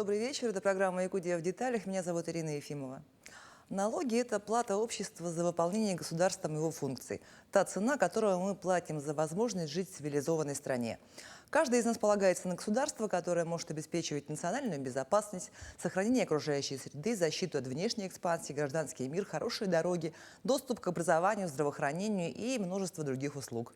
Добрый вечер. Это программа «Якутия в деталях». Меня зовут Ирина Ефимова. Налоги – это плата общества за выполнение государством его функций. Та цена, которую мы платим за возможность жить в цивилизованной стране. Каждый из нас полагается на государство, которое может обеспечивать национальную безопасность, сохранение окружающей среды, защиту от внешней экспансии, гражданский мир, хорошие дороги, доступ к образованию, здравоохранению и множество других услуг.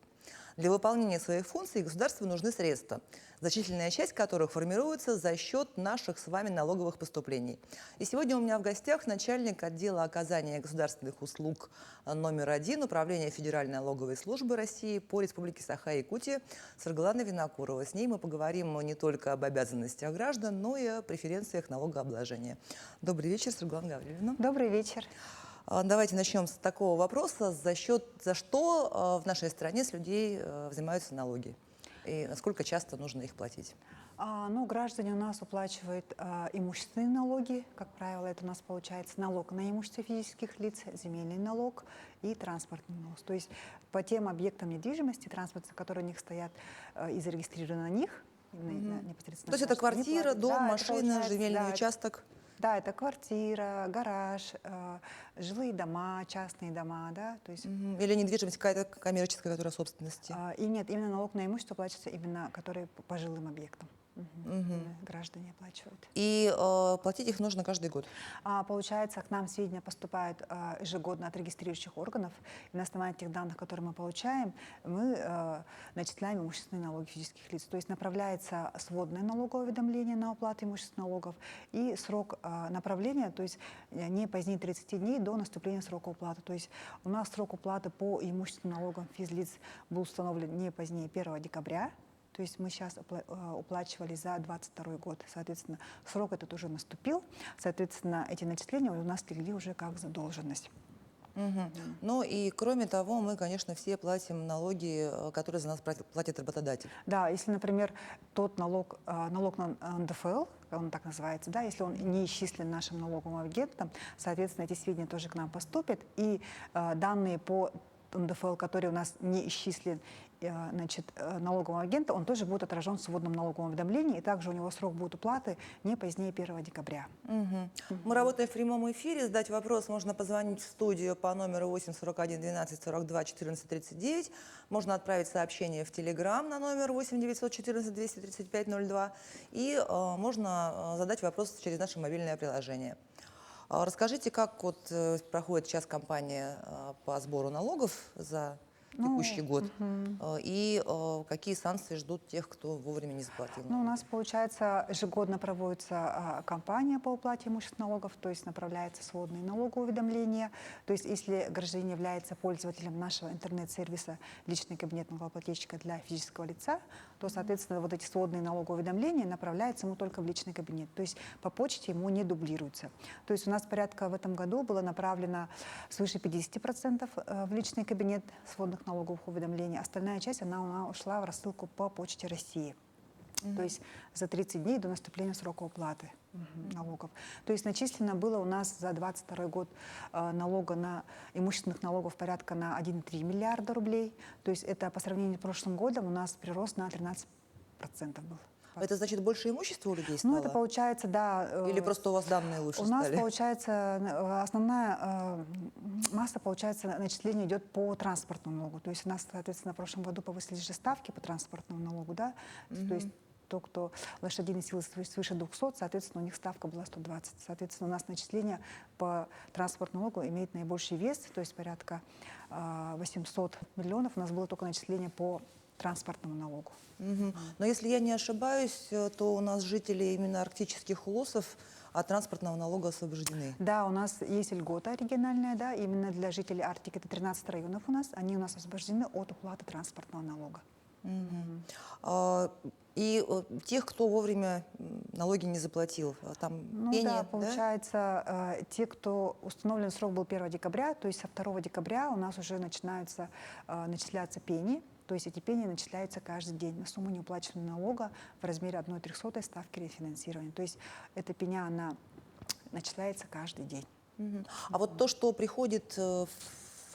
Для выполнения своих функций государству нужны средства, значительная часть которых формируется за счет наших с вами налоговых поступлений. И сегодня у меня в гостях начальник отдела оказания государственных услуг номер 1 Управления Федеральной налоговой службы России по Республике Саха-Якутия Саргалана Винокурова. С ней мы поговорим не только об обязанностях граждан, но и о преференциях налогообложения. Добрый вечер, Саргалана Гавриловна. Добрый вечер. Давайте начнем с такого вопроса. За что в нашей стране с людей взимаются налоги? И насколько часто нужно их платить? Граждане у нас уплачивают имущественные налоги. Как правило, это у нас получается налог на имущество физических лиц, земельный налог и транспортный налог. То есть по тем объектам недвижимости, транспорта, которые у них стоят и зарегистрированы на них, непосредственно. То есть это квартира, дом, машина, земельный участок? Да, это квартира, гараж, жилые дома, частные дома, да, то есть. Или недвижимость какая-то коммерческая, которая в собственности? И нет, именно налог на имущество платится именно, который по жилым объектам. Граждане оплачивают. И платить их нужно каждый год? Получается, к нам сведения поступают ежегодно от регистрирующих органов. И на основании тех данных, которые мы получаем, мы начисляем имущественные налоги физических лиц. То есть направляется сводное налоговое уведомление на уплату имущественных налогов и срок направления, то есть не позднее 30 дней до наступления срока уплаты. То есть у нас срок уплаты по имущественным налогам физлиц был установлен не позднее 1 декабря. То есть мы сейчас уплачивали за 2022 год. Соответственно, срок этот уже наступил. Соответственно, эти начисления у нас легли уже как задолженность. Ну и кроме того, мы, конечно, все платим налоги, которые за нас платит работодатель. Да, если, например, тот налог на НДФЛ, он так называется, да, если он не исчислен нашим налоговым агентом, соответственно, эти сведения тоже к нам поступят. И данные по НДФЛ, который у нас не исчислен налогового агента, он тоже будет отражен в сводном налоговом уведомлении, и также у него срок будет уплаты не позднее 1 декабря. Мы работаем в прямом эфире. Задать вопрос можно позвонить в студию по номеру 841 12 42 14 39. Можно отправить сообщение в Телеграм на номер 8 914 235 02. И можно задать вопрос через наше мобильное приложение. Расскажите, как проходит сейчас кампания по сбору налогов за текущий год, и какие санкции ждут тех, кто вовремя не заплатил? У нас, получается, ежегодно проводится кампания по уплате имущественных налогов, то есть направляется сводные налоговые уведомления. То есть если гражданин является пользователем нашего интернет-сервиса «Личный кабинет налогоплательщика» для физического лица, то, соответственно, вот эти сводные налоговые уведомления направляются ему только в личный кабинет. То есть по почте ему не дублируются. То есть у нас порядка в этом году было направлено свыше 50% в личный кабинет сводных налоговых уведомлений. Остальная часть, она ушла в рассылку по почте России. То есть за 30 дней до наступления срока уплаты налогов. То есть начислено было у нас за 2022 год имущественных налогов порядка на 1,3 миллиарда рублей. То есть это по сравнению с прошлым годом у нас прирост на 13% был. Это значит, больше имущества у людей стало? Это получается, да. Или просто у вас данные лучше стали? У нас, получается, основная масса, получается, начисление идет по транспортному налогу. То есть у нас, соответственно, в прошлом году повысились же ставки по транспортному налогу, да. То есть то, кто лошадиной силы свыше 200, соответственно, у них ставка была 120. Соответственно, у нас начисление по транспортному налогу имеет наибольший вес, то есть порядка 800 миллионов. У нас было только начисление по транспортному налогу. Но если я не ошибаюсь, то у нас жители именно арктических улусов от транспортного налога освобождены. Да, у нас есть льгота региональная, да, именно для жителей Арктики, это 13 районов у нас, они у нас освобождены от уплаты транспортного налога. И тех, кто вовремя налоги не заплатил, там пение, да, получается, те, кто установлен срок был 1 декабря, то есть со 2 декабря у нас уже начинаются начисляться пени. То есть эти пени начисляются каждый день на сумму неуплаченного налога в размере 1/300 ставки рефинансирования. То есть эта пеня, она начисляется каждый день. А вот то, что приходит в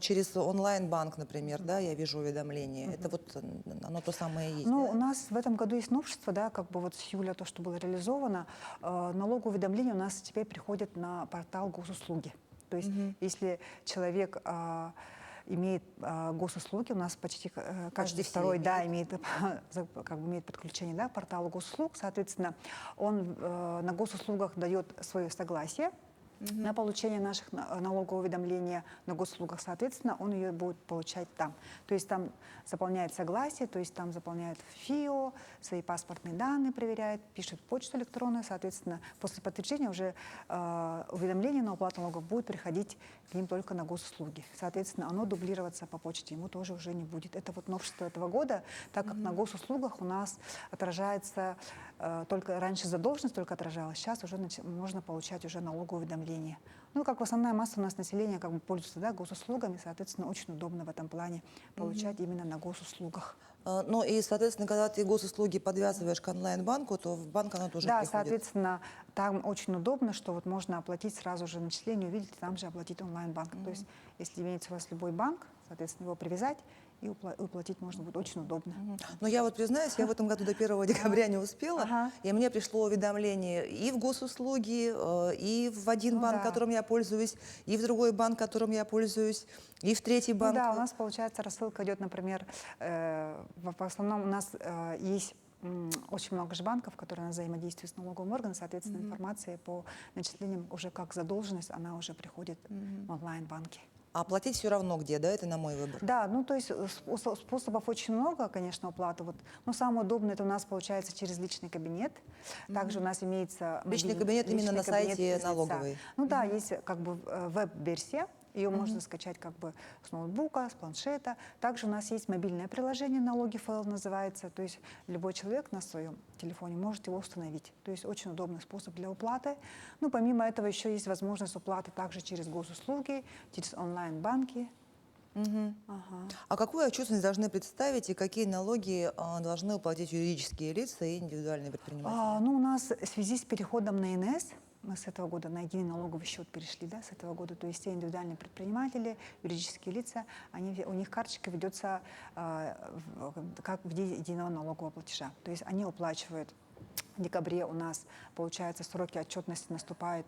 через онлайн-банк, например, да, я вижу уведомления. Это вот оно то самое и есть, Ну, да? у нас в этом году есть новшество, да, как бы вот с июля то, что было реализовано. Налогоуведомления у нас теперь приходят на портал госуслуги. То есть, если человек имеет госуслуги, у нас почти каждый все второй, да, имеют. имеет, как бы имеет подключение, да, к порталу госуслуг, соответственно, он на госуслугах дает свое согласие на получение наших налогового уведомления на госуслугах, соответственно, он ее будет получать там. То есть там заполняет согласие, то есть там заполняет ФИО, свои паспортные данные проверяет, пишет почту электронную, соответственно, после подтверждения уже уведомление на уплату налогов будет приходить к ним только на госуслуги. Соответственно, оно дублироваться по почте ему тоже уже не будет. Это вот новшество этого года, так как на госуслугах у нас отражается только раньше задолженность только отражалась, сейчас уже можно получать уже налоговое уведомление. Ну, как основная масса у нас населения как бы пользуется, да, госуслугами, соответственно, очень удобно в этом плане получать именно на госуслугах. Ну и, соответственно, когда ты госуслуги подвязываешь к онлайн-банку, то в банк оно тоже Да, приходит. соответственно, там очень удобно, что вот можно оплатить сразу же начисление, увидеть, и там же оплатить онлайн-банк. То есть, если имеется у вас любой банк, соответственно, его привязать и уплатить можно будет очень удобно. Но я вот признаюсь, я в этом году до 1 декабря не успела, Ага. и мне пришло уведомление и в госуслуги, и в один Ну банк, да. которым я пользуюсь, и в другой банк, которым я пользуюсь, и в третий Ну банк. да, у нас, получается, рассылка идет, например, в основном у нас есть очень много же банков, которые взаимодействуют с налоговым органом, соответственно, информация по начислениям уже как задолженность, она уже приходит в онлайн-банке. А оплатить все равно где, да, это на мой выбор. Да, ну то есть способов очень много, конечно, оплаты. Вот, но самое удобное это у нас получается через личный кабинет. Также у нас имеется Личный кабинет именно на сайте физлица. налоговой. Ну да, есть как бы веб-версия. Ее можно скачать как бы с ноутбука, с планшета. Также у нас есть мобильное приложение «Налоги ФЛ» называется. То есть любой человек на своем телефоне может его установить. То есть очень удобный способ для уплаты. Ну, помимо этого еще есть возможность уплаты также через госуслуги, через онлайн-банки. Ага. А какую отчетность должны представить и какие налоги должны уплатить юридические лица и индивидуальные предприниматели? Ну, у нас в связи с переходом на ИНС, мы с этого года на единый налоговый счет перешли, да, с этого года, то есть все индивидуальные предприниматели, юридические лица, у них карточка ведется как в виде единого налогового платежа. То есть они уплачивают в декабре у нас, получается, сроки отчетности наступают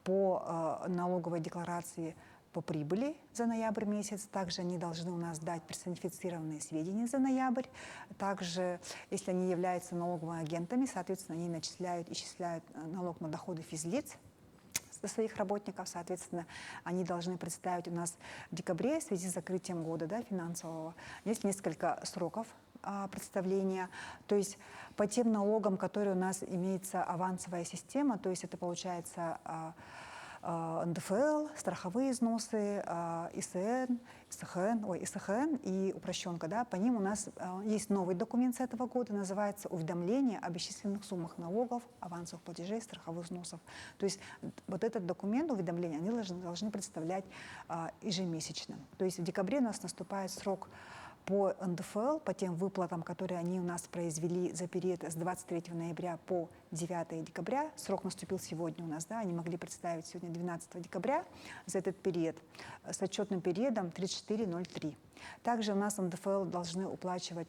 по налоговой декларации по прибыли за ноябрь месяц. Также они должны у нас дать персонифицированные сведения за ноябрь. Также, если они являются налоговыми агентами, соответственно, они исчисляют налог на доходы физлиц за своих работников. Соответственно, они должны представить у нас в декабре в связи с закрытием года, да, финансового. Есть несколько сроков представления. То есть по тем налогам, которые у нас имеется авансовая система, то есть это получается НДФЛ, страховые взносы, ИСХН и упрощенка. Да, по ним у нас есть новый документ с этого года, называется «Уведомление об исчисленных суммах налогов, авансовых платежей, страховых взносов». То есть вот этот документ, уведомление, они должны представлять ежемесячно. То есть в декабре у нас наступает срок по НДФЛ, по тем выплатам, которые они у нас произвели за период с 23 ноября по 9 декабря. Срок наступил сегодня у нас, да, они могли представить сегодня 12 декабря за этот период с отчетным периодом 34.03. Также у нас НДФЛ должны уплачивать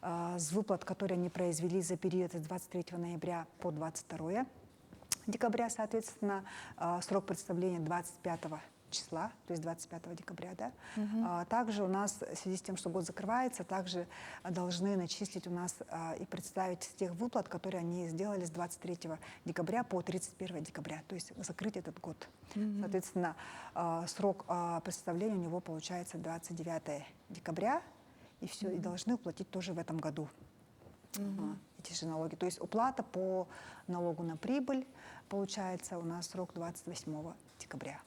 с выплат, которые они произвели за период с 23 ноября по 22 декабря, соответственно, срок представления 25 числа, то есть 25 декабря, да. Также у нас, в связи с тем, что год закрывается, также должны начислить у нас и представить с тех выплат, которые они сделали с 23 декабря по 31 декабря, то есть закрыть этот год. Соответственно, срок представления у него получается 29 декабря, и все, и должны уплатить тоже в этом году эти же налоги. То есть уплата по налогу на прибыль получается у нас срок 28 декабря.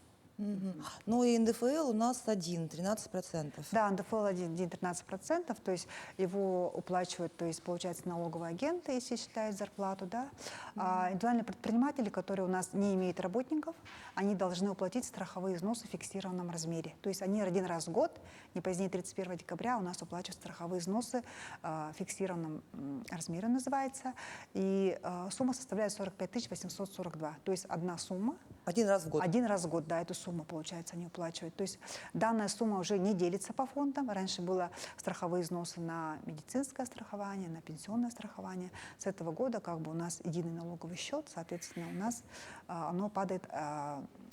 Ну и НДФЛ у нас 13%. Да, НДФЛ 13%, то есть его уплачивают, то есть получается налоговые агенты, если считают зарплату, да. А индивидуальные предприниматели, которые у нас не имеют работников, они должны уплатить страховые взносы в фиксированном размере. То есть они один раз в год, не позднее 31 декабря, у нас уплачивают страховые взносы в фиксированном размере, называется, и сумма составляет 45 842. То есть одна сумма Один раз в год. Один раз в год, да, эту сумму, получается, они уплачивают. То есть данная сумма уже не делится по фондам. Раньше было страховые взносы на медицинское страхование, на пенсионное страхование. С этого года как бы у нас единый налоговый счет, соответственно, у нас оно падает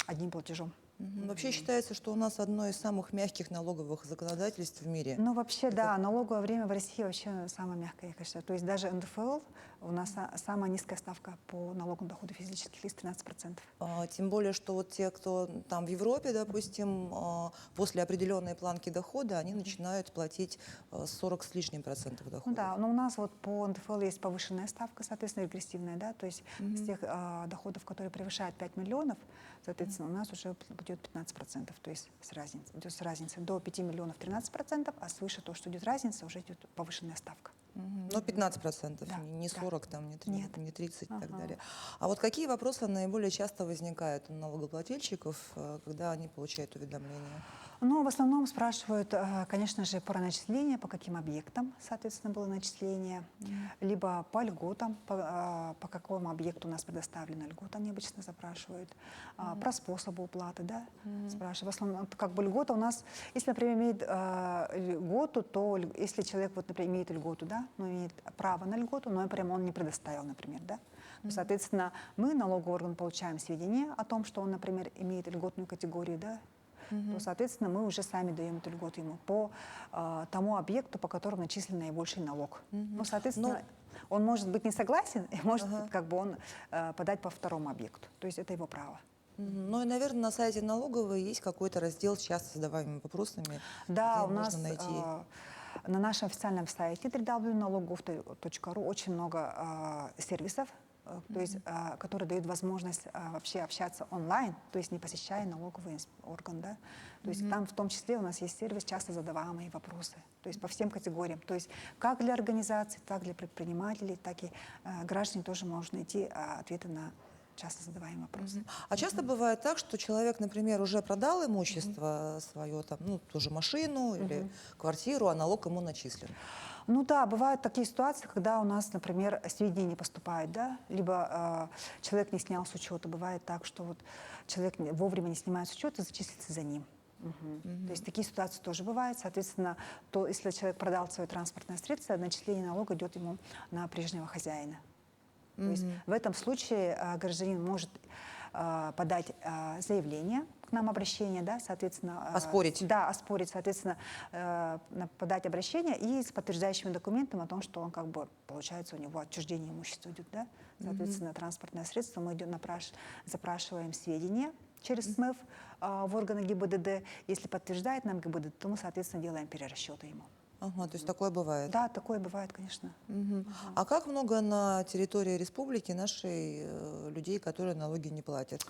одним платежом. Вообще считается, что у нас одно из самых мягких налоговых законодательств в мире. Ну, вообще, да, налоговое время в России вообще самое мягкое, я считаю. То есть даже НДФЛ у нас самая низкая ставка по налогу на доходы физических лиц 13%. Тем более, что вот те, кто там в Европе, допустим, после определенной планки дохода, они начинают платить 40 с лишним процентов дохода. Ну да, но у нас вот по НДФЛ есть повышенная ставка, соответственно, регрессивная, да, то есть с тех доходов, которые превышают 5 миллионов, соответственно, у нас уже идет 15%, то есть идет с разницей до 5 миллионов 13%, а свыше то, что идет разница, уже идет повышенная ставка. Но 15%, Да, не да. 40, там, Нет. не 30 и так Ага. далее. А вот какие вопросы наиболее часто возникают у налогоплательщиков, когда они получают уведомления? Ну, в основном спрашивают, конечно же, про начисление, по каким объектам, соответственно, было начисление, либо по льготам, по какому объекту у нас предоставлена льгота, они обычно запрашивают, про способы уплаты, да, спрашивают. В основном, как бы льгота у нас, если, например, имеет льготу, то если человек, вот, например, имеет льготу, да, но имеет право на льготу, но, например, он не предоставил, например, да, соответственно, мы, налоговый орган, получаем сведения о том, что он, например, имеет льготную категорию, да, то, соответственно, мы уже сами даем эту льготу ему по тому объекту, по которому начислен наибольший налог. Ну, соответственно, он может быть не согласен, и может как бы он подать по второму объекту. То есть это его право. Ну и, наверное, на сайте налоговой есть какой-то раздел с часто задаваемыми вопросами, Да, где у нас можно найти. на нашем официальном сайте www.налогов.ру очень много сервисов, то есть, которые дают возможность вообще общаться онлайн, то есть не посещая налоговый орган. Да? То есть там в том числе у нас есть сервис часто задаваемые вопросы, то есть по всем категориям. То есть как для организаций, так для предпринимателей, так и граждане тоже могут найти ответы на часто задаваемые вопросы. А часто бывает так, что человек, например, уже продал имущество свое, там, ну, тоже машину или квартиру, а налог ему начислен. Ну да, бывают такие ситуации, когда у нас, например, сведения не поступают, да, либо человек не снял с учета. Бывает так, что вот человек вовремя не снимает с учета, зачислится за ним. То есть такие ситуации тоже бывают. Соответственно, то, если человек продал свое транспортное средство, начисление налога идет ему на прежнего хозяина. То есть в этом случае гражданин может подать заявление к нам, обращение, да, соответственно... Оспорить. Да, оспорить, соответственно, подать обращение и с подтверждающими документами о том, что он как бы, получается, у него отчуждение имущества идет, да, соответственно, транспортное средство, мы запрашиваем сведения через СМЭФ в органы ГИБДД. Если подтверждает нам ГИБДД, то мы, соответственно, делаем перерасчеты ему. Ага, то есть такое бывает? Да, такое бывает, конечно. А как много на территории республики нашей людей, которые налоги не платят?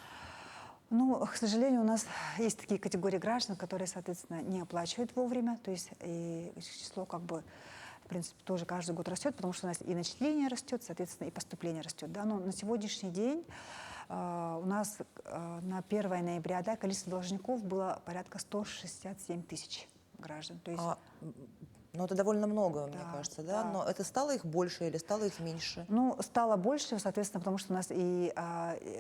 Ну, к сожалению, у нас есть такие категории граждан, которые, соответственно, не оплачивают вовремя, то есть и число как бы, в принципе, тоже каждый год растет, потому что у нас и начисление растет, соответственно, и поступление растет. Да? Но на сегодняшний день у нас на 1 ноября, да, количество должников было порядка 167 тысяч граждан. То есть, ну, это довольно много, мне Да, кажется, да? да. Но это стало их больше или стало их меньше? ну, стало больше, соответственно, потому что у нас и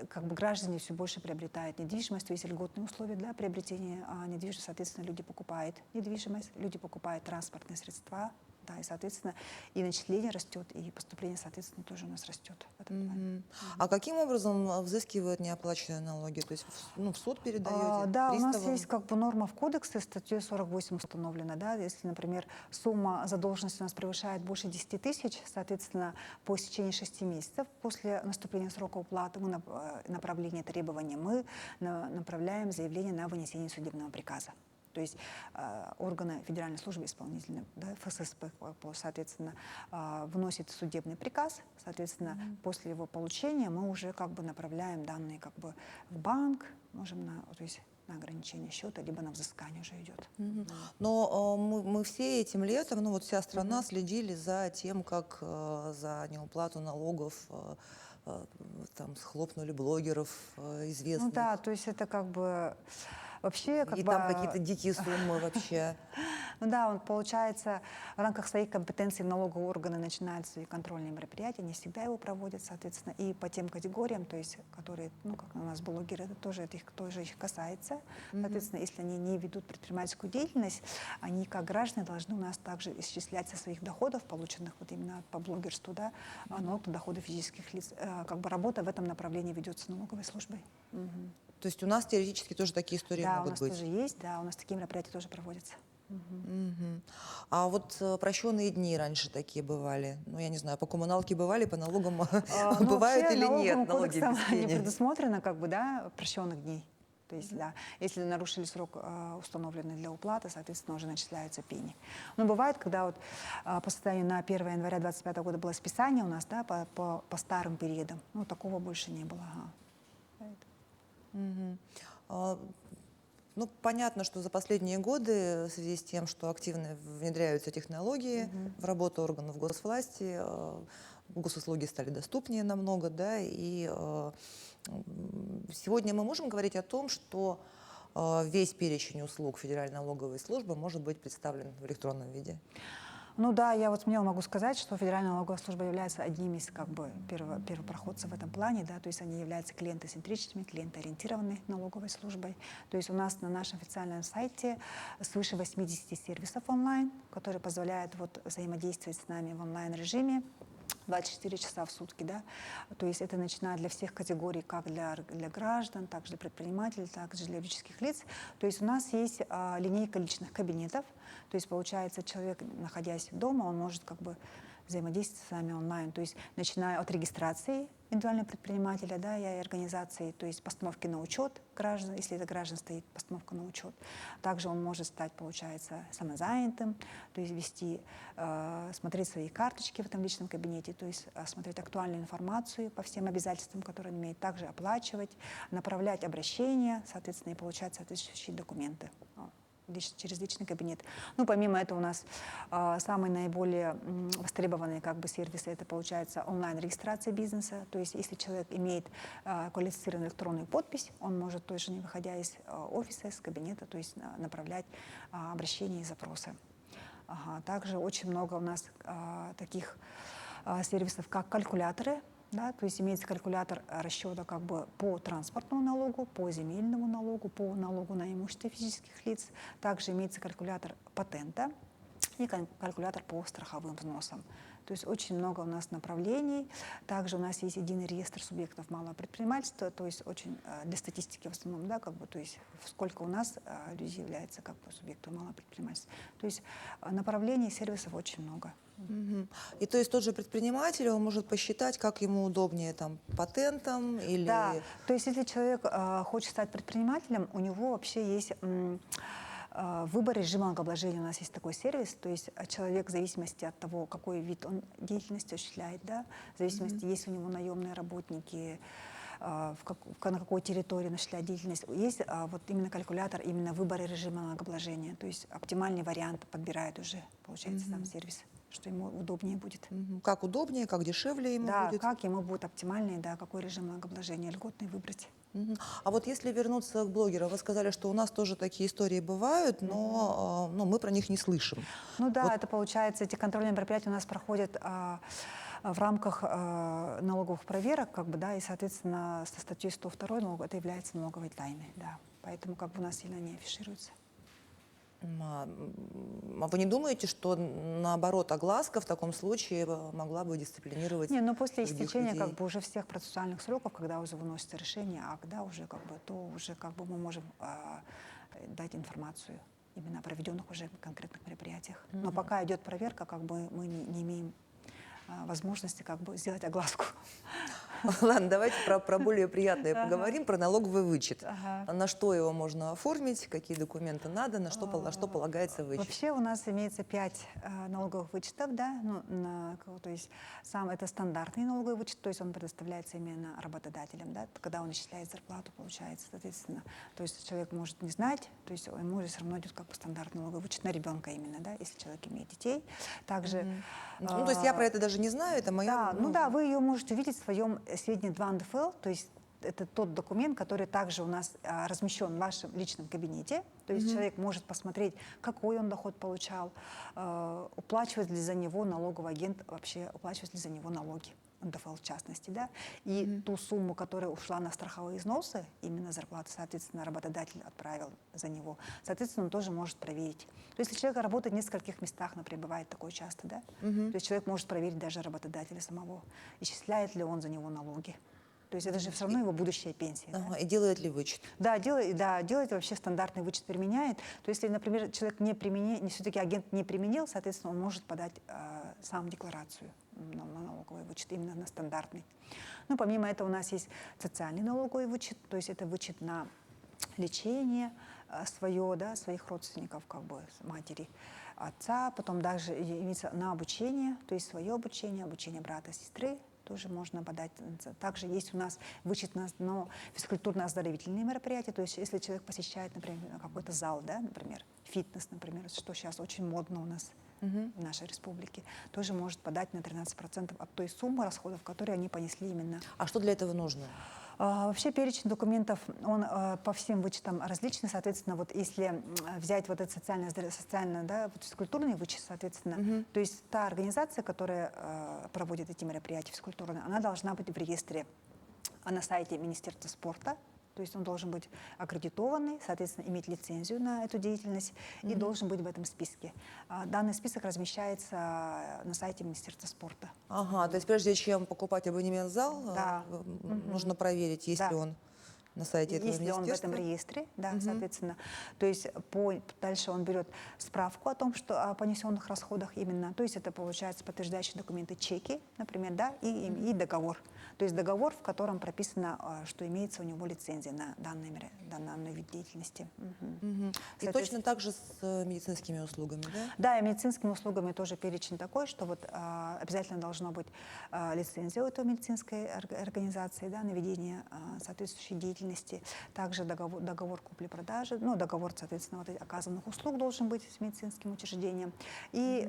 как бы граждане все больше приобретают недвижимость, то есть льготные условия для приобретения недвижимости, соответственно, люди покупают недвижимость, люди покупают транспортные средства, да, и, соответственно, и начисление растет, и поступление, соответственно, тоже у нас растет. в этом плане. А каким образом взыскивают неоплаченные налоги? То есть в суд передаете? Да, у нас приставам? есть как бы норма в кодексе, статьей 48 установлена, да, если, например, сумма задолженности у нас превышает больше 10 тысяч, соответственно, по истечении 6 месяцев после наступления срока уплаты мы направление требования мы направляем заявление на вынесение судебного приказа. То есть органы Федеральной службы исполнительной, да, ФССП, соответственно, вносит судебный приказ, соответственно, после его получения мы уже как бы направляем данные как бы в банк, можем то есть на ограничение счета, либо на взыскание уже идет. Но мы все этим летом, ну вот вся страна следили за тем, как за неуплату налогов там схлопнули блогеров известных. Ну да, то есть это как бы вообще как И бы... там какие-то дикие суммы вообще. Ну да, он, получается, в рамках своих компетенций налоговые органы начинают свои контрольные мероприятия, не всегда его проводят, соответственно, и по тем категориям, то есть, которые, ну, как у нас блогеры, это тоже их касается. Соответственно, если они не ведут предпринимательскую деятельность, они, как граждане, должны у нас также исчислять со своих доходов, полученных вот именно по блогерству, да, налог на доходы физических лиц. Как бы работа в этом направлении ведется налоговой службой. То есть у нас теоретически тоже такие истории Да, у могут нас быть? тоже есть, да, у нас такие мероприятия тоже проводятся. Мгм. А вот прощенные дни раньше такие бывали? Ну, я не знаю, по коммуналке бывали, по налогам Ну, бывают вообще или нет налоговым налоги кодексом без не пени? предусмотрено, как бы, да, прощенных дней. То есть, да, если нарушили срок, установленный для уплаты, соответственно, уже начисляются пени. Но бывает, когда вот по состоянию на 1 января 2025 года было списание у нас, да, по старым периодам, ну, такого больше не было. Мгм. А, Ну, понятно, что за последние годы в связи с тем, что активно внедряются технологии в работу органов госвласти, госуслуги стали доступнее намного, да, и сегодня мы можем говорить о том, что весь перечень услуг Федеральной налоговой службы может быть представлен в электронном виде. Ну да, я вот смело могу сказать, что Федеральная налоговая служба является одним из как бы первопроходцев в этом плане, да, то есть они являются клиентоцентричными, клиентоориентированной налоговой службой. То есть у нас на нашем официальном сайте свыше 80 сервисов онлайн, которые позволяют вот взаимодействовать с нами в онлайн-режиме 24 часа в сутки, да, то есть это начиная для всех категорий, как для граждан, так для предпринимателей, так и для юридических лиц. То есть у нас есть линейка личных кабинетов, то есть получается человек, находясь дома, он может как бы взаимодействовать с нами онлайн, то есть начиная от регистрации индивидуального предпринимателя, да, и организации, то есть постановки на учет граждан, если это граждан стоит постановка на учет. Также он может стать, получается, самозанятым, то есть вести, смотреть свои карточки в этом личном кабинете, то есть смотреть актуальную информацию по всем обязательствам, которые он имеет, также оплачивать, направлять обращения, соответственно, и получать соответствующие документы через личный кабинет. Ну, помимо этого у нас самые наиболее востребованные как бы сервисы, это получается онлайн-регистрация бизнеса, то есть если человек имеет квалифицированную электронную подпись, он может тоже, не выходя из офиса, из кабинета, то есть направлять обращения и запросы. Также очень много у нас таких сервисов, как калькуляторы. Да, то есть имеется калькулятор расчета как бы по транспортному налогу, по земельному налогу, по налогу на имущество физических лиц. Также имеется калькулятор патента и калькулятор по страховым взносам. То есть очень много у нас направлений. Также у нас есть единый реестр субъектов малого предпринимательства, то есть очень для статистики в основном, да, как бы, то есть сколько у нас людей является как бы субъектом малого предпринимательства. То есть направлений сервисов очень много. И то есть тот же предприниматель, он может посчитать, как ему удобнее там патентом или... Да, то есть если человек хочет стать предпринимателем, у него вообще есть выбор режима налогообложения. У нас есть такой сервис, то есть человек в зависимости от того, какой вид он деятельности осуществляет, да, в зависимости, есть ли у него наемные работники, на какой территории осуществляет деятельность. Есть вот именно калькулятор, именно выбора режима налогообложения, то есть оптимальный вариант подбирает уже, получается, сам сервис, что ему удобнее будет. Как удобнее, как дешевле ему Да, будет. как ему будет оптимальный, да, какой режим налогообложения льготный выбрать. А вот если вернуться к блогерам, вы сказали, что у нас тоже такие истории бывают, но мы про них не слышим. Ну да, Вот. это получается, эти контрольные мероприятия у нас проходят в рамках налоговых проверок, как бы, да, и, соответственно, со статьей 102 это является налоговой тайной, да. Поэтому как бы у нас сильно не афишируется. А вы не думаете, что наоборот огласка в таком случае могла бы дисциплинировать Не, но после других истечения людей? как бы уже всех процессуальных сроков, когда уже выносится решение, когда уже как бы, то уже как бы мы можем дать информацию именно о проведенных уже конкретных мероприятиях. Но пока идет проверка, как бы мы не имеем возможности как бы сделать огласку. Ладно, давайте про более приятное поговорим, про налоговый вычет. Ага. На что его можно оформить, какие документы надо, на что полагается вычет? Вообще у нас имеется 5 налоговых вычетов, да, ну, то есть сам это стандартный налоговый вычет, то есть он предоставляется именно работодателям, да, когда он исчисляет зарплату, получается, соответственно, то есть человек может не знать, то есть ему же все равно идет как бы стандартный налоговый вычет на ребенка именно, да, если человек имеет детей. Также, Ну, то есть я про это даже не знаю, это моя... да, ну да, вы ее можете увидеть в своем сведении 2 НДФЛ, то есть это тот документ, который также у нас размещен в вашем личном кабинете. То есть человек может посмотреть, какой он доход получал, уплачивает ли за него налоговый агент, вообще уплачивает ли за него налоги. НДФЛ в частности, да, и ту сумму, которая ушла на страховые взносы, именно зарплату, соответственно, работодатель отправил за него, соответственно, он тоже может проверить. То есть, если человек работает в нескольких местах, например, бывает такое часто, да, то есть человек может проверить даже работодателя самого, исчисляет ли он за него налоги. То есть это же все равно его будущая пенсия. Ага, Да? и делает ли вычет? Да, делает вообще стандартный вычет применяет. То есть, если, например, человек все-таки агент не применил, соответственно, он может подать сам декларацию на налоговый вычет, именно на стандартный. Ну, помимо этого у нас есть социальный налоговый вычет, то есть это вычет на лечение свое, да, своих родственников, как бы матери, отца, потом также имеется на обучение, то есть свое обучение, обучение брата, сестры, тоже можно подать. Также есть у нас вычет на физкультурно-оздоровительные мероприятия. То есть если человек посещает, например, какой-то зал, да, например, фитнес, например, что сейчас очень модно у нас в нашей республике, тоже может подать на 13% от той суммы расходов, которые они понесли именно. А что для этого нужно? Вообще перечень документов, он по всем вычетам различный. Соответственно, вот если взять вот этот социально, да, вот физкультурный вычет, соответственно, то есть та организация, которая проводит эти мероприятия физкультурные, она должна быть в реестре на сайте Министерства спорта. То есть он должен быть аккредитованный, соответственно, иметь лицензию на эту деятельность и должен быть в этом списке. Данный список размещается на сайте Министерства спорта. Ага, то есть прежде чем покупать абонемент в зал, Да. нужно проверить, есть Да. ли он на сайте этого Если он в министерства. этом реестре, да, соответственно, то есть дальше он берет справку о том, что о понесенных расходах именно, то есть это получается подтверждающие документы, чеки, например, да, и договор. То есть договор, в котором прописано, что имеется у него лицензия на данный вид деятельности. И точно так же с медицинскими услугами, да? Да, и медицинскими услугами тоже перечень такой, что вот обязательно должна быть лицензия у этой медицинской организации, да, на ведение соответствующей деятельности. Также договор купли-продажи, ну, договор, соответственно, вот оказанных услуг должен быть с медицинским учреждением. И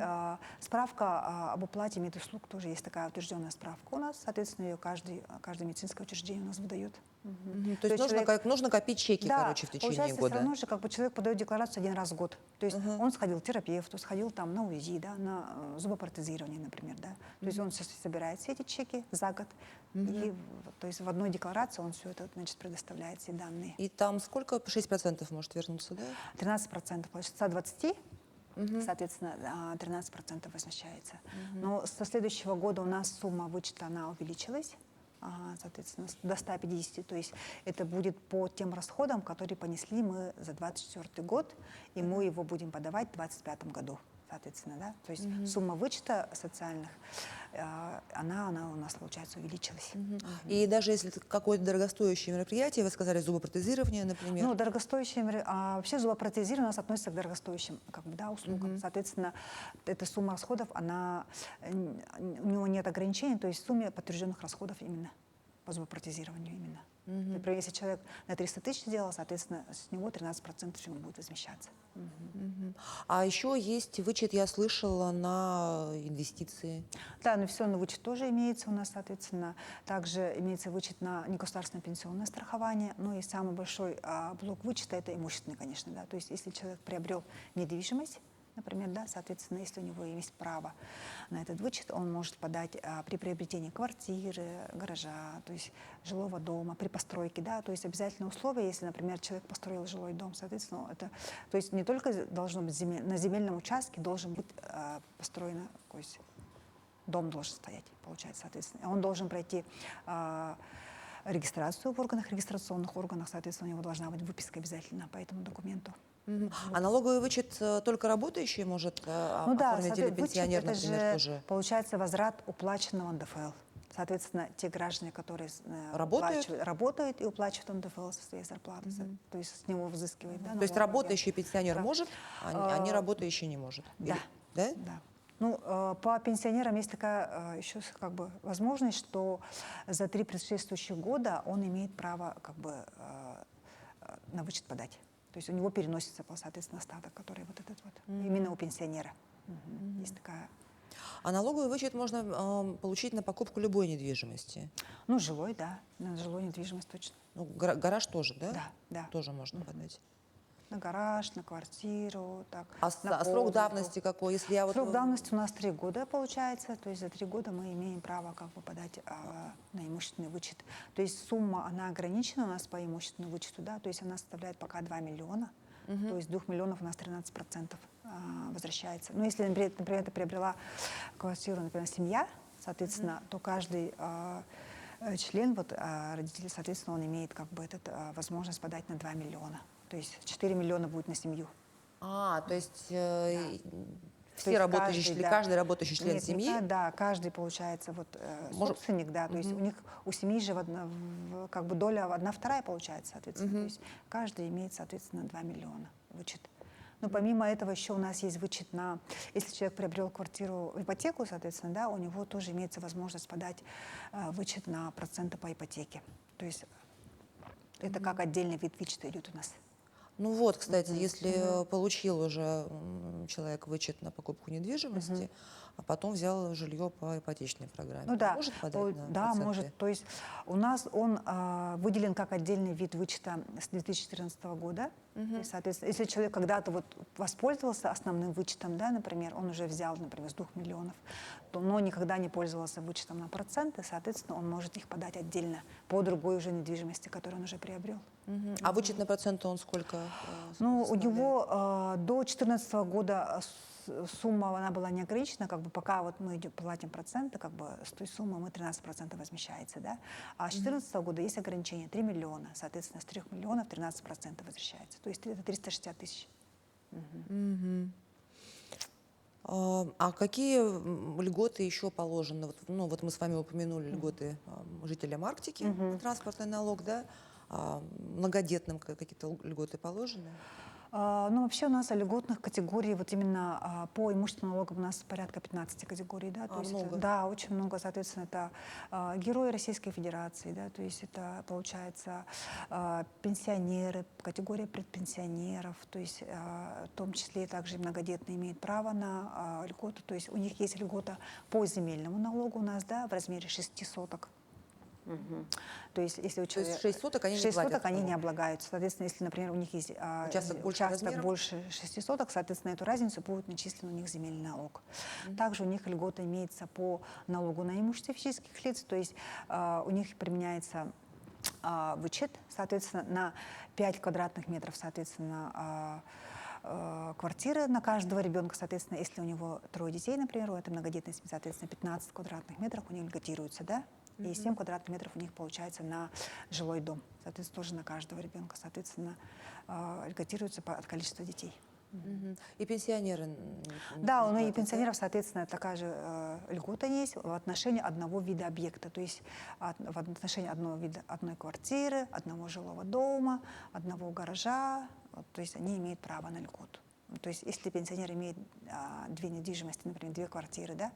справка об оплате медуслуг тоже есть такая утвержденная справка у нас, соответственно, ее каждое медицинское учреждение у нас выдает. То есть нужно копить чеки, Да, короче, в течение получается, года. все равно же как бы человек подает декларацию один раз в год. То есть он сходил к терапевту, сходил там на УЗИ, да, на зубопротезирование, например, да. То есть он собирает все эти чеки за год, и то есть в одной декларации он все это, значит, предоставляет, все данные. И там сколько? 6% может вернуться, да? 13%, значит, 120, соответственно, 13% возмещается. Но со следующего года у нас сумма вычета, она увеличилась. Соответственно, до 150, то есть это будет по тем расходам, которые понесли мы за 2024 год, и мы его будем подавать в 2025 году, соответственно, да, то есть сумма вычета социальных, она у нас, получается, увеличилась. И даже если это какое-то дорогостоящее мероприятие, вы сказали зубопротезирование, например. Ну, дорогостоящие, вообще зубопротезирование у нас относится к дорогостоящим, как бы, да, услугам. Соответственно, эта сумма расходов, у него нет ограничений, то есть в сумме подтвержденных расходов именно по зубопротезированию именно. Например, если человек на 300 тысяч сделал, соответственно, с него 13% ему будет возмещаться. А еще есть вычет, я слышала, на инвестиции. Да, инвестиционный вычет тоже имеется у нас, соответственно. Также имеется вычет на негосударственное пенсионное страхование. Ну и самый большой блок вычета – это имущественный, конечно. Да. То есть если человек приобрел недвижимость, например, да, соответственно, если у него есть право на этот вычет, он может подать при приобретении квартиры, гаража, то есть жилого дома, при постройке, да, то есть обязательное условие, если, например, человек построил жилой дом, соответственно, это, то есть не только должно быть на земельном участке должен быть построен, то есть дом должен стоять, получается, соответственно, он должен пройти регистрацию в регистрационных органах, соответственно, у него должна быть выписка обязательно по этому документу. А налоговый вычет только работающий может оформить, или пенсионер, вычет, это например, же, тоже? получается, возврат уплаченного НДФЛ. Соответственно, те граждане, которые Работают? и уплачивают НДФЛ со своей зарплаты, то есть с него взыскивают. Да, То есть работающий пенсионер может, а не работающий не может? Да. Да? Да. Ну, по пенсионерам есть такая еще как бы возможность, что за 3 предшествующих года он имеет право как бы на вычет подать. То есть у него переносится, соответственно, остаток, который вот этот вот, именно у пенсионера. Есть такая. А налоговый вычет можно получить на покупку любой недвижимости. Ну, жилой, да, на жилую недвижимость точно. Ну, гараж тоже, да? Да, да. Тоже можно подать. На гараж, на квартиру, так, А, на а срок комнату. давности какой? Если я вот... Срок давности у нас 3 года получается, то есть за 3 года мы имеем право как бы подать на имущественный вычет. То есть сумма, она ограничена у нас по имущественному вычету, да, то есть она составляет пока 2 миллиона, то есть 2 миллионов у нас 13% возвращается. Но если, например, ты приобрела квартиру, например, семья, соответственно, то каждый член, вот, родителей, соответственно, он имеет как бы возможность подать на 2 миллиона. То есть 4 миллиона будет на семью. То есть То все есть работающие, каждый, да. каждый работающий член Нет, не семьи? да, каждый получается вот Может- собственник, да, то есть у них, у семьи же как бы доля 1/2 получается, соответственно, то есть каждый имеет, соответственно, 2 миллиона вычет. Но помимо этого еще у нас есть вычет на, если человек приобрел квартиру в ипотеку, соответственно, да, у него тоже имеется возможность подать вычет на проценты по ипотеке. То есть это как отдельный вид вычета идет у нас. Ну вот, кстати, если получил уже человек вычет на покупку недвижимости, а потом взял жилье по ипотечной программе, Ну он да, может подать на да, проценты? может. То есть у нас он выделен как отдельный вид вычета с 2014 года. И, соответственно, если человек когда-то вот воспользовался основным вычетом, да, например, он уже взял, например, с 2 миллионов, но никогда не пользовался вычетом на проценты, соответственно, он может их подать отдельно по другой уже недвижимости, которую он уже приобрел. А вычет на проценты он сколько? Ну, у составляет? него до 2014 года сумма она была не ограничена, как бы пока вот мы платим проценты, как бы с той суммы мы 13% возмещается, да. А с 2014 года есть ограничение 3 миллиона, соответственно, с 3 миллионов 13% возвращается. То есть это 360 тысяч. А какие льготы еще положены? Вот, ну, вот мы с вами упомянули льготы жителям Арктики, транспортный налог, да? Многодетным какие-то льготы положены? Ну, вообще у нас льготных категорий, вот именно по имущественным налогам у нас порядка 15 категорий, да, то есть много. да, очень много, соответственно, это герои Российской Федерации, да, то есть это, получается, пенсионеры, категория предпенсионеров, то есть в том числе также многодетные имеют право на льготу, то есть у них есть льгота по земельному налогу у нас, да, в размере 6 соток. То есть, если у человека 6 соток они не 6 платят соток они налог. не облагаются. Соответственно, если, например, у них есть Участок больше размером? больше 6 соток, соответственно, эту разницу будет начислен у них земельный налог. Также у них льгота имеется по налогу на имущество физических лиц, то есть у них применяется вычет, соответственно, на 5 квадратных метров, соответственно, квартиры на каждого ребенка, соответственно, если у него 3 детей, например, это многодетная семья, соответственно, 15 квадратных метров у них льготируется, да, и 7 квадратных метров у них получается на жилой дом, соответственно, тоже на каждого ребенка, соответственно, льготируется от количества детей. И пенсионеры? Да, и пенсионеров, соответственно, такая же льгота есть в отношении одного вида объекта, то есть в отношении одного вида, одной квартиры, одного жилого дома, одного гаража, то есть они имеют право на льготу. То есть если пенсионер имеет 2 недвижимости, например, 2 квартиры, да,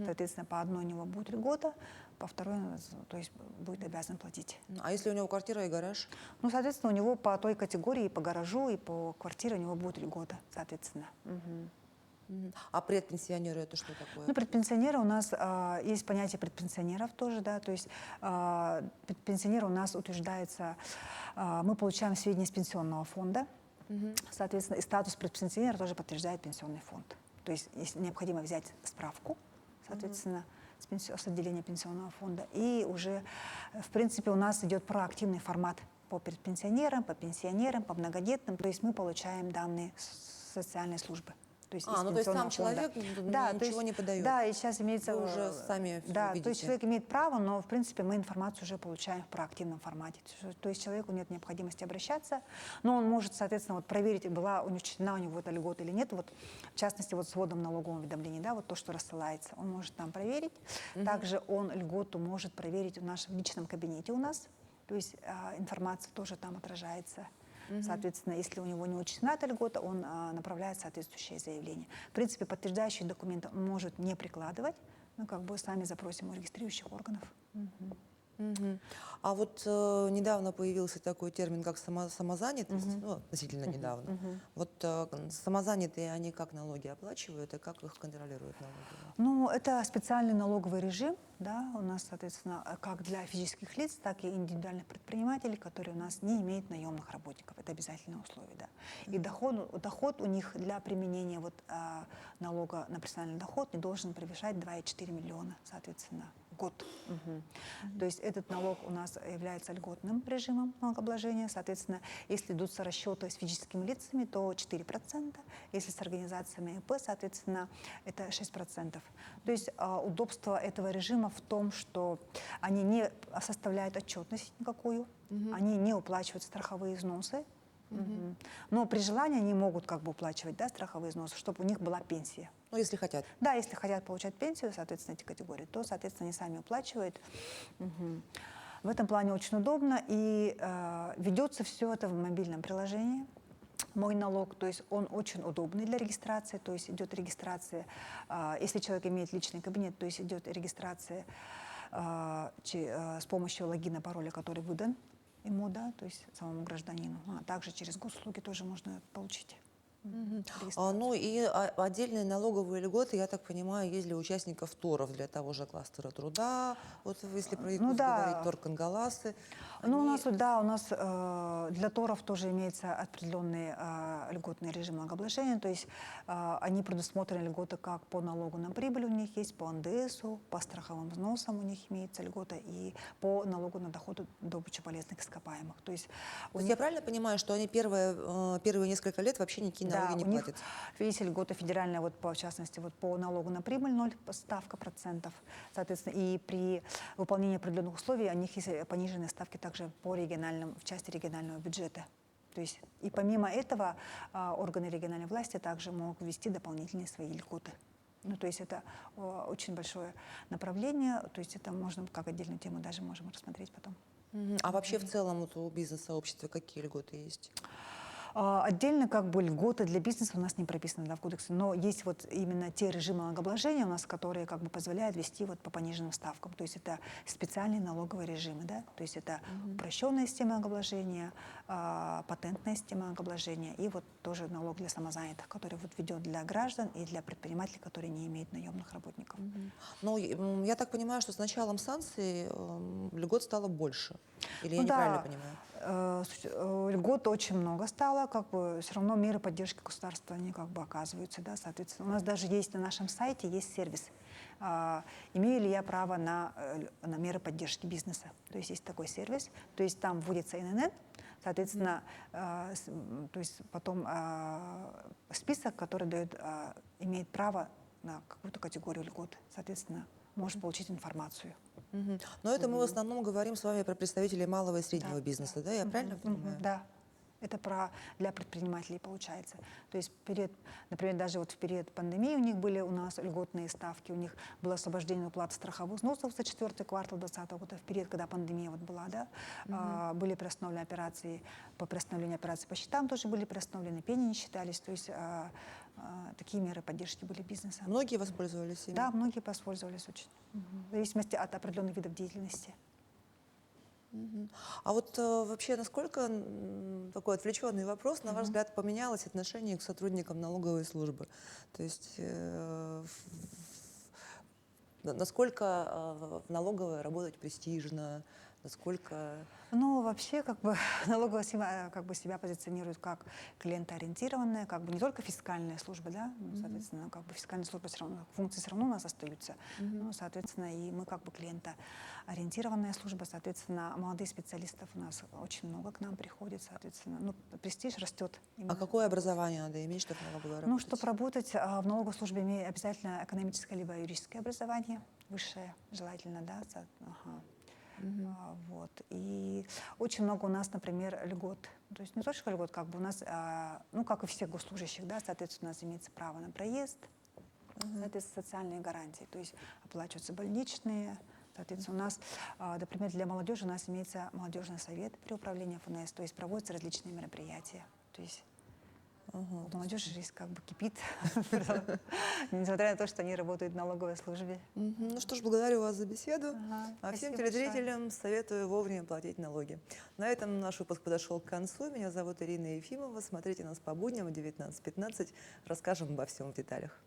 соответственно, по одной у него будет льгота, по второй, то есть будет обязан платить. А если у него квартира и гараж? Ну, соответственно, у него по той категории, и по гаражу, и по квартире у него будет льгота, соответственно. А предпенсионеры это что такое? Ну, предпенсионеры у нас есть понятие предпенсионеров тоже, да, то есть предпенсионеры у нас утверждается, мы получаем сведения из пенсионного фонда, соответственно, и статус предпенсионера тоже подтверждает пенсионный фонд. То есть необходимо взять справку, соответственно, с отделения пенсионного фонда, и уже, в принципе, у нас идет проактивный формат по предпенсионерам, по пенсионерам, по многодетным, то есть мы получаем данные с социальной службы. То есть из Ну то есть сам пенсионного фонда. человек Да, то ничего есть, не подает? Да, и сейчас имеется... Вы уже сами всё Да, то видите? есть человек имеет право, но, в принципе, мы информацию уже получаем в проактивном формате. То есть человеку нет необходимости обращаться, но он может, соответственно, вот проверить, была учтена у него эта льгота или нет. Вот, в частности, вот с вводом налогового уведомления, да, вот то, что рассылается, он может там проверить. Также он льготу может проверить в нашем личном кабинете у нас, то есть информация тоже там отражается. Соответственно, если у него не учтена эта льгота, он направляет соответствующее заявление. В принципе, подтверждающие документы он может не прикладывать, но как бы сами запросим у регистрирующих органов. Мгм. А вот недавно появился такой термин, как самозанятость, ну, относительно недавно. Вот самозанятые, они как налоги оплачивают и как их контролируют налоговые? Ну, это специальный налоговый режим, да, у нас, соответственно, как для физических лиц, так и индивидуальных предпринимателей, которые у нас не имеют наемных работников. Это обязательное условие, да. И доход у них для применения вот, налога на персональный доход не должен превышать 2,4 миллиона, соответственно, в год. То есть этот налог у нас является льготным режимом налогообложения. Соответственно, если идутся расчеты с физическими лицами, то 4%. Если с организациями ИП, соответственно, это 6%. То есть удобство этого режима в том, что они не составляют отчетность никакую, они не уплачивают страховые взносы, но при желании они могут как бы уплачивать, да, страховые взносы, чтобы у них была пенсия. Ну, если хотят. Да, если хотят получать пенсию, соответственно, эти категории, то, соответственно, они сами уплачивают. В этом плане очень удобно. И ведется все это в мобильном приложении. Мой налог, то есть он очень удобный для регистрации, то есть идет регистрация, если человек имеет личный кабинет, то есть идет регистрация с помощью логина, пароля, который выдан ему, да, то есть самому гражданину. А также через госуслуги тоже можно получить. Регистрацию. Ну и отдельные налоговые льготы, я так понимаю, есть для участников торов, для того же кластера труда, вот если про ЯКУС да. говорить, Торг-Ангаласы. Ну, у Они- нас, да, у нас для торов тоже имеется определенный льготный режим налогообложения, то есть они предусмотрены льготы как по налогу на прибыль у них есть, по НДСу, по страховым взносам у них имеется льгота и по налогу на доход от добычи полезных ископаемых. То есть То есть я правильно понимаю, что они первые несколько лет вообще никакие налоги да, не у них платят? есть льгота федеральная, вот в частности, вот по налогу на прибыль 0 ставка процентов, соответственно, и при выполнении определенных условий у них есть пониженные ставки также по региональным, в части регионального бюджета. То есть и помимо этого органы региональной власти также могут ввести дополнительные свои льготы. Ну, то есть это очень большое направление, то есть это можно как отдельную тему даже можем рассмотреть потом. А вообще в целом вот у бизнес-сообщества какие льготы есть? Отдельно как бы льготы для бизнеса у нас не прописаны, да, в кодексе, но есть вот именно те режимы налогообложения у нас, которые как бы позволяют вести вот по пониженным ставкам. То есть это специальные налоговые режимы, да, то есть это упрощенная система налогообложения, патентная система налогообложения и вот тоже налог для самозанятых, который вот введен для граждан и для предпринимателей, которые не имеют наемных работников. Ну, я так понимаю, что с началом санкций льгот стало больше. Или я Ну неправильно да, понимаю? льгот очень много стало, как бы все равно меры поддержки государства, они как бы оказываются, да, соответственно. У нас даже есть на нашем сайте есть сервис, имею ли я право на меры поддержки бизнеса. То есть есть такой сервис, то есть там вводится ИНН, соответственно, то есть потом список, который дает, имеет право на какую-то категорию льгот, соответственно, может получить информацию. Но это мы в основном говорим с вами про представителей малого и среднего Да, бизнеса, да? Я правильно понимаю? Да, это для предпринимателей получается. То есть, например, даже вот в период пандемии у них были у нас льготные ставки, у них было освобождение уплаты страховых взносов за 4-й квартал 2020 года, в период, когда пандемия вот была, да, были приостановлены операции, по приостановлению операций по счетам тоже были приостановлены, пени не считались, то есть такие меры поддержки были бизнеса. Многие воспользовались ими? Да, многие воспользовались очень, в зависимости от определенных видов деятельности. А вот вообще, насколько, такой отвлеченный вопрос, на ваш взгляд, поменялось отношение к сотрудникам налоговой службы? То есть насколько в налоговой работать престижно, насколько... Ну, вообще, как бы налоговая как бы себя позиционирует как клиентоориентированная, как бы не только фискальная служба, да, ну, соответственно, как бы фискальная служба все равно, функции все равно у нас остаются, ну, соответственно, и мы как бы клиентоориентированная служба, соответственно, молодых специалистов у нас очень много к нам приходит, соответственно, ну, престиж растет. А какое образование надо иметь, чтобы в налоговой работать? Ну, чтобы работать в налоговой службе, имеет обязательно экономическое либо юридическое образование, высшее, желательно, да, вот. И очень много у нас, например, льгот. То есть не только льгот, как бы у нас, ну, как и всех госслужащих, да, соответственно, у нас имеется право на проезд, соответственно, социальные гарантии, то есть оплачиваются больничные. Соответственно, у нас, например, для молодежи у нас имеется молодежный совет при управлении ФНС, то есть проводятся различные мероприятия. То есть Ага. У молодежи жизнь как бы кипит, несмотря на то, что они работают в налоговой службе. Ну что ж, благодарю вас за беседу. Ага, А всем спасибо телезрителям советую вовремя платить налоги. На этом наш выпуск подошел к концу. Меня зовут Ирина Ефимова. Смотрите нас по будням в 19:15. Расскажем обо всем в деталях.